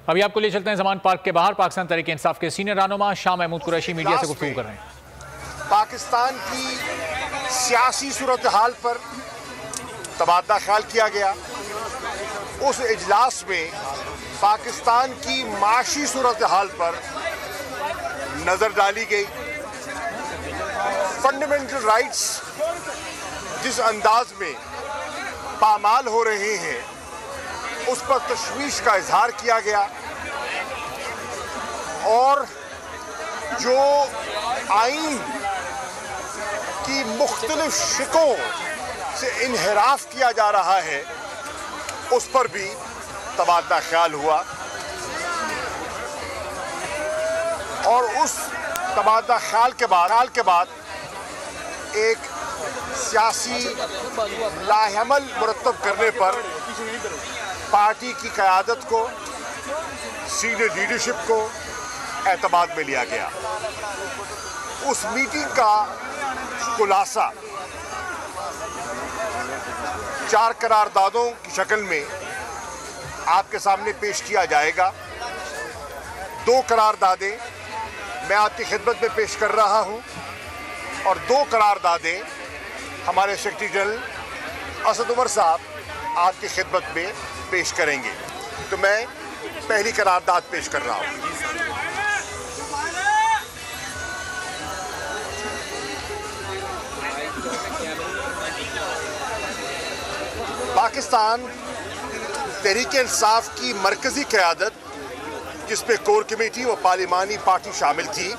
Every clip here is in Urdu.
ابھی آپ کو لے چلتے ہیں زمان پارک کے باہر۔ پاکستان تحریک انصاف کے سینئر رہنما شاہ محمود قریشی میڈیا سے گفتگو کر رہے ہیں۔ پاکستان کی سیاسی صورتحال پر تبادلہ خیال کیا گیا۔ اس اجلاس میں پاکستان کی معاشی صورتحال پر نظر ڈالی گئی۔ فنڈامنٹل رائٹس جس انداز میں پامال ہو رہے ہیں اس پر تشویش کا اظہار کیا گیا، اور جو آئین کی مختلف شکوں سے انحراف کیا جا رہا ہے اس پر بھی تبادلہ خیال ہوا، اور اس تبادلہ خیال کے بعد ایک سیاسی لائحہ عمل مرتب کرنے پر پارٹی کی قیادت کو، سینئر لیڈرشپ کو اعتماد میں لیا گیا۔ اس میٹنگ کا خلاصہ 4 قراردادوں کی شکل میں آپ کے سامنے پیش کیا جائے گا۔ 2 قراردادیں میں آپ کی خدمت میں پیش کر رہا ہوں، اور 2 قراردادیں ہمارے سیکریٹری جنرل اسد عمر صاحب آپ کی خدمت میں پیش کریں گے۔ تو میں پہلی قرارداد پیش کر رہا ہوں۔ پاکستان تحریک انصاف کی مرکزی قیادت، جس پہ کور کمیٹی و پارلیمانی پارٹی شامل تھی،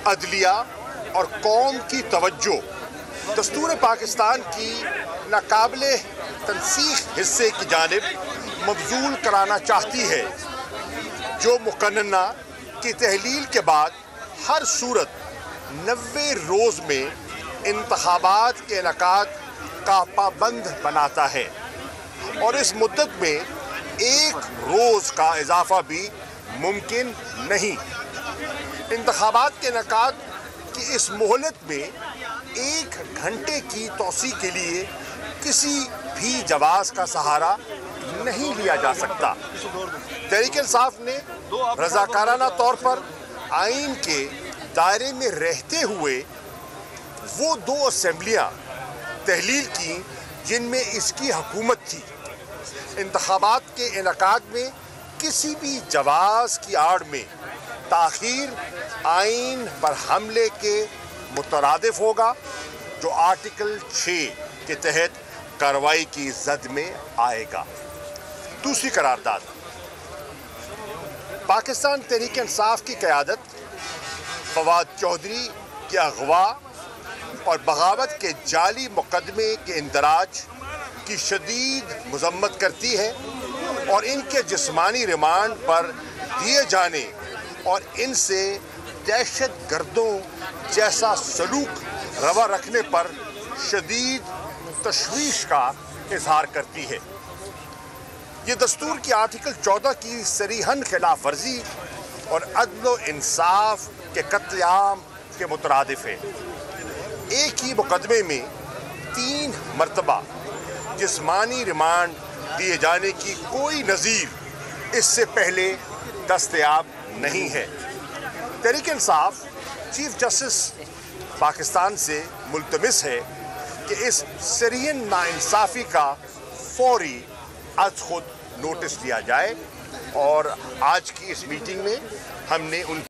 عدلیہ اور قوم کی توجہ دستور پاکستان کی ناقابل تنسیخ حصے کی جانب مبذول کرانا چاہتی ہے، جو مقننہ کی تحلیل کے بعد ہر صورت 90 روز میں انتخابات کے انعقاد کا پابند بناتا ہے، اور اس مدت میں 1 روز کا اضافہ بھی ممکن نہیں۔ انتخابات کے انعقاد کی اس مہلت میں 1 گھنٹے کی توسیع کے لیے کسی بھی جواز کا سہارا نہیں لیا جا سکتا۔ تحریک انصاف نے رضاکارانہ طور پر آئین کے دائرے میں رہتے ہوئے وہ 2 اسمبلیاں تحلیل کی جن میں اس کی حکومت تھی۔ انتخابات کے انعقاد میں کسی بھی جواز کی آڑ میں تاخیر آئین پر حملے کے مترادف ہوگا، جو آرٹیکل 6 کے تحت کارروائی کی زد میں آئے گا۔ دوسری قرارداد، پاکستان تحریک انصاف کی قیادت فواد چودھری کے اغوا اور بغاوت کے جعلی مقدمے کے اندراج کی شدید مذمت کرتی ہے، اور ان کے جسمانی ریمانڈ پر دیے جانے اور ان سے دہشت گردوں جیسا سلوک روا رکھنے پر شدید تشویش کا اظہار کرتی ہے۔ یہ دستور کی آرٹیکل 14 کی صریحاً خلاف ورزی اور عدل و انصاف کے قتل عام کے مترادف ہے۔ ایک ہی مقدمے میں 3 مرتبہ جسمانی ریمانڈ دیے جانے کی کوئی نظیر اس سے پہلے دستیاب نہیں ہے۔ تحریک انصاف چیف جسٹس پاکستان سے ملتمس ہے کہ اس صریحاً ناانصافی کا فوری از خود نوٹس لیا جائے، اور آج کی اس میٹنگ میں ہم نے ان